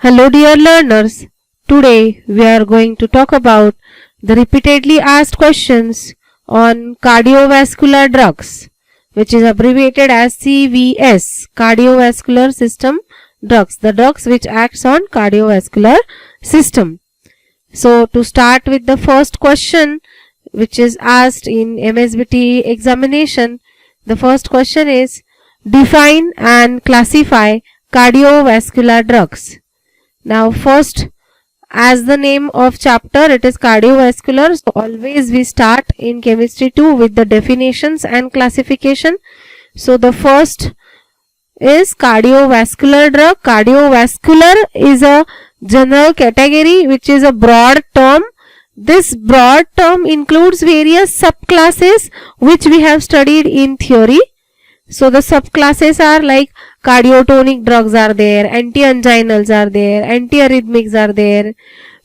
Hello dear learners, today we are going to talk about the repeatedly asked questions on cardiovascular drugs, which is abbreviated as CVS, cardiovascular system drugs, the drugs which acts on cardiovascular system. So to start with the first question which is asked in MSBT examination, the first question is define and classify cardiovascular drugs. Now first, as the name of chapter, it is cardiovascular, so always we start in chemistry 2 with the definitions and classification. So the first is cardiovascular drug. Cardiovascular is a general category which is a broad term. This broad term includes various subclasses which we have studied in theory. So the subclasses are like cardiotonic drugs are there, anti-anginals are there, antiarrhythmics are there.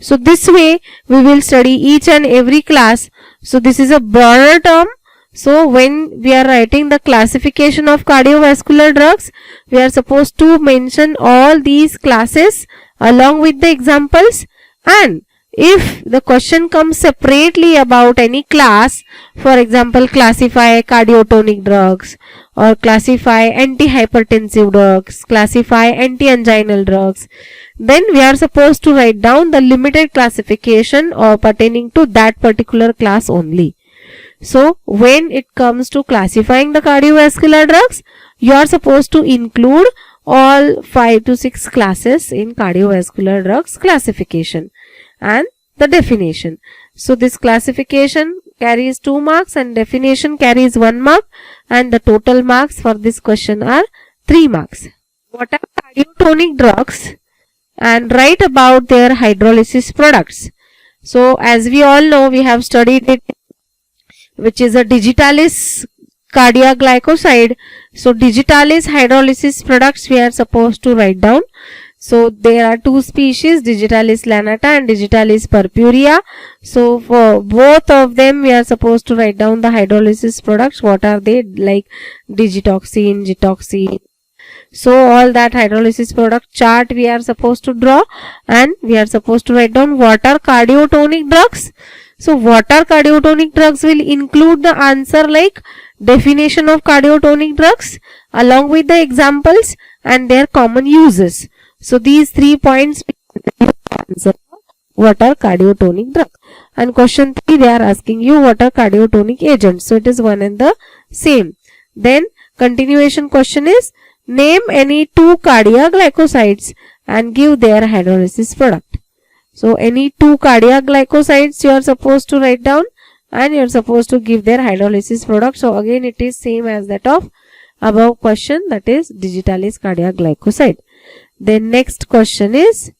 So this way we will study each and every class. So this is a broader term. So when we are writing the classification of cardiovascular drugs, we are supposed to mention all these classes along with the examples, and if the question comes separately about any class, for example classify cardiotonic drugs or classify antihypertensive drugs, classify anti-anginal drugs, then we are supposed to write down the limited classification or pertaining to that particular class only. So when it comes to classifying the cardiovascular drugs, you are supposed to include all 5 to 6 classes in cardiovascular drugs classification and the definition. So this classification carries 2 marks and definition carries 1 mark, and the total marks for this question are 3 marks. What are cardiotonic drugs? And write about their hydrolysis products. So as we all know, we have studied it, which is a digitalis cardiac glycoside. So digitalis hydrolysis products we are supposed to write down. So there are 2 species, digitalis lanata and digitalis purpurea. So for both of them we are supposed to write down the hydrolysis products. What are they? Like digitoxin, gitoxin. So all that hydrolysis product chart we are supposed to draw, and we are supposed to write down what are cardiotonic drugs. So what are cardiotonic drugs will include the answer like definition of cardiotonic drugs along with the examples and their common uses. So these 3 points will answer what are cardiotonic drugs. And question 3 they are asking you what are cardiotonic agents. So it is one and the same. Then continuation question is name any 2 cardiac glycosides and give their hydrolysis product. So any 2 cardiac glycosides you are supposed to write down and you are supposed to give their hydrolysis product. So again it is same as that of above question, that is digitalis cardiac glycoside. Then next question is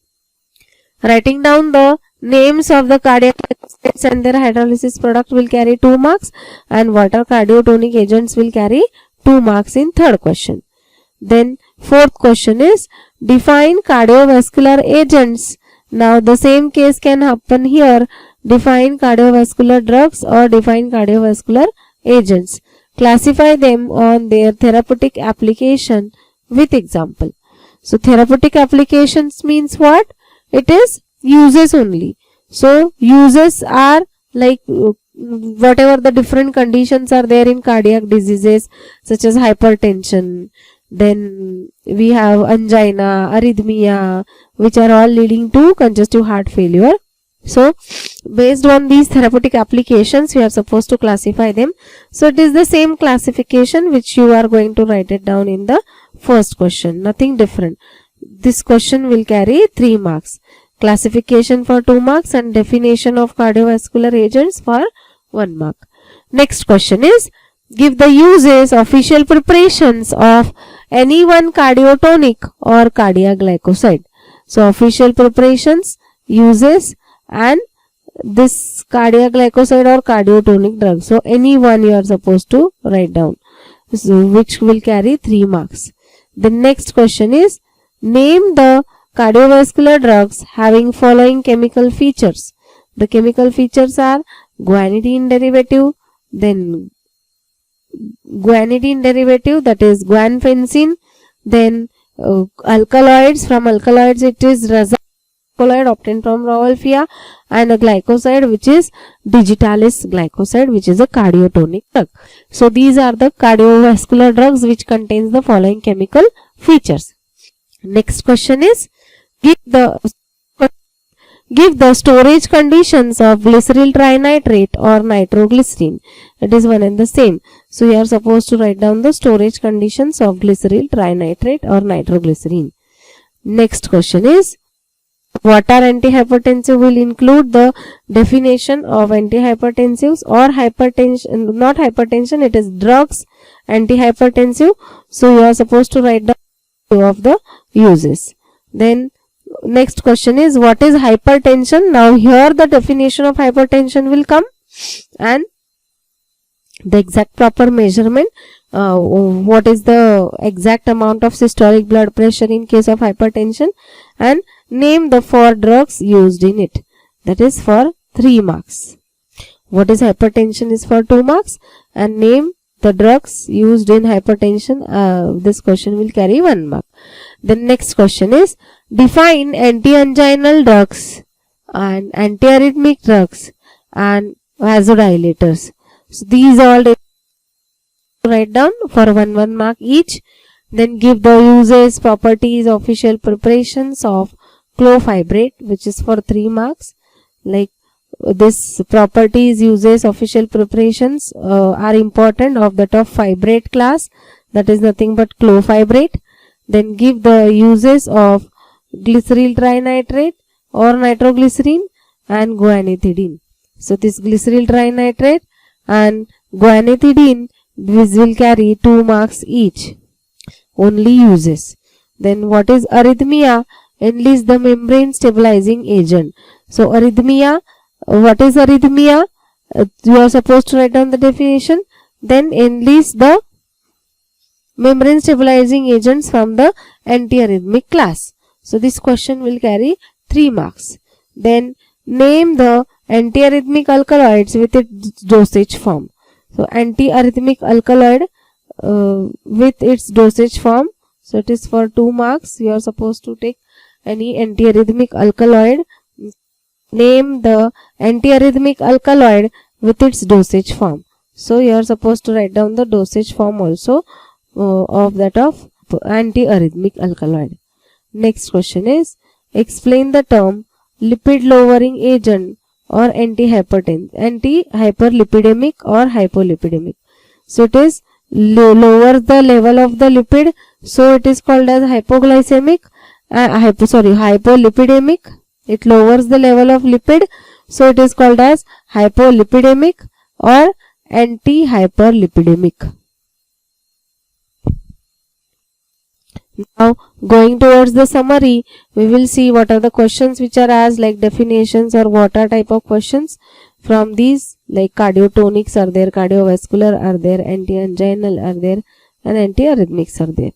writing down the names of the cardiac glycosides and their hydrolysis product will carry 2 marks, and what are cardiotonic agents will carry 2 marks in third question. Then fourth question is define cardiovascular agents. Now the same case can happen here. Define cardiovascular drugs or define cardiovascular agents. Classify them on their therapeutic application with example. So therapeutic applications means what? It is uses only. So uses are like whatever the different conditions are there in cardiac diseases such as hypertension, then we have angina, arrhythmia, which are all leading to congestive heart failure. So based on these therapeutic applications we are supposed to classify them. So it is the same classification which you are going to write it down in the first question, nothing different. This question will carry 3 marks. Classification for 2 marks and definition of cardiovascular agents for 1 mark. Next question is give the uses, official preparations of any one cardiotonic or cardiac glycoside. So official preparations, uses, and this cardiac glycoside or cardiotonic drug. So any one you are supposed to write down, so which will carry 3 marks. The next question is name the cardiovascular drugs having following chemical features. The chemical features are guanidine derivative, then guanidine derivative, that is guanfacine, then Alkaloids, from alkaloids it is Raza alkaloid obtained from Rauwolfia, and a glycoside which is digitalis glycoside, which is a cardiotonic drug. So these are the cardiovascular drugs which contains the following chemical features. Next question is, give the storage conditions of glyceryl trinitrate or nitroglycerin. It is one and the same. So you are supposed to write down the storage conditions of glyceryl trinitrate or nitroglycerin. Next question is, what are antihypertensive? Will include the definition of antihypertensives or hypertension, not hypertension, it is drugs, antihypertensive. So you are supposed to write down two of the uses. Then next question is, what is hypertension? Now here the definition of hypertension will come, and the exact proper measurement, what is the exact amount of systolic blood pressure in case of hypertension, and name the 4 drugs used in it. That is for 3 marks. What is hypertension is for 2 marks, and name the drugs used in hypertension. This question will carry 1 mark. The next question is, define anti-anginal drugs and antiarrhythmic drugs and vasodilators. So these all write down for 1 mark each. Then give the uses, properties, official preparations of clofibrate, which is for 3 marks. Like this properties, uses, official preparations are important of that of fibrate class, that is nothing but clofibrate. Then give the uses of glyceryl trinitrate or nitroglycerin and guanethidine. So this glyceryl trinitrate and guanethidine, this will carry 2 marks each. Only uses. Then what is arrhythmia? Enlist the membrane stabilizing agent. So arrhythmia, what is arrhythmia? You are supposed to write down the definition. Then enlist the membrane stabilizing agents from the antiarrhythmic class. So this question will carry 3 marks. Then name the antiarrhythmic alkaloids with its dosage form. So antiarrhythmic alkaloid with its dosage form. So it is for 2 marks. You are supposed to take any antiarrhythmic alkaloid. Name the antiarrhythmic alkaloid with its dosage form. So you are supposed to write down the dosage form also of that of antiarrhythmic alkaloid. Next question is, explain the term lipid lowering agent or anti-hyperlipidemic or hypolipidemic. So it is lowers the level of the lipid, so it is called as hypoglycemic, hypolipidemic. It lowers the level of lipid, so it is called as hypolipidemic or anti-hyperlipidemic. Now going towards the summary, we will see what are the questions which are asked, like definitions or what are type of questions. From these, like cardiotonics are there, cardiovascular are there, anti-anginal are there, and antiarrhythmics are there.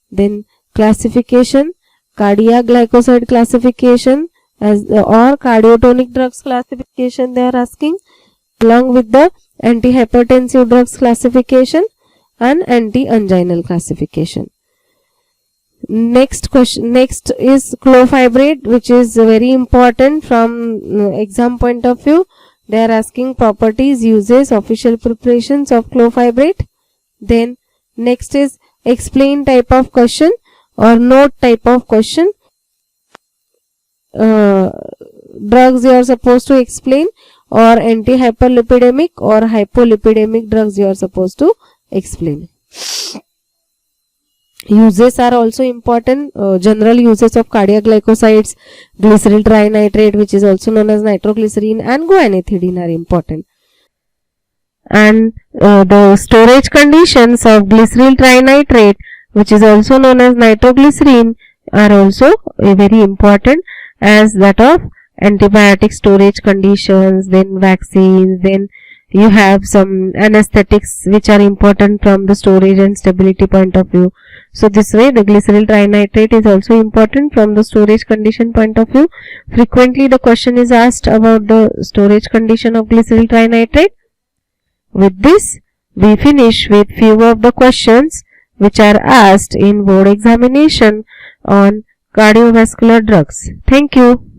Then classification, cardiac glycoside classification as or cardiotonic drugs classification they are asking, along with the antihypertensive drugs classification and anti-anginal classification. Next question, next is clofibrate, which is very important from exam point of view. They are asking properties, uses, official preparations of clofibrate. Then next is explain type of question or note type of question. Drugs you are supposed to explain, or anti-hyperlipidemic or hypolipidemic drugs you are supposed to explain. Uses are also important. General uses of cardiac glycosides, glyceryl trinitrate, which is also known as nitroglycerin, and guanethidine are important. And the storage conditions of glyceryl trinitrate, which is also known as nitroglycerin, are also very important, as that of antibiotic storage conditions, then vaccines, then you have some anesthetics which are important from the storage and stability point of view. So this way the glyceryl trinitrate is also important from the storage condition point of view. Frequently the question is asked about the storage condition of glyceryl trinitrate. With this we finish with few of the questions which are asked in board examination on cardiovascular drugs. Thank you.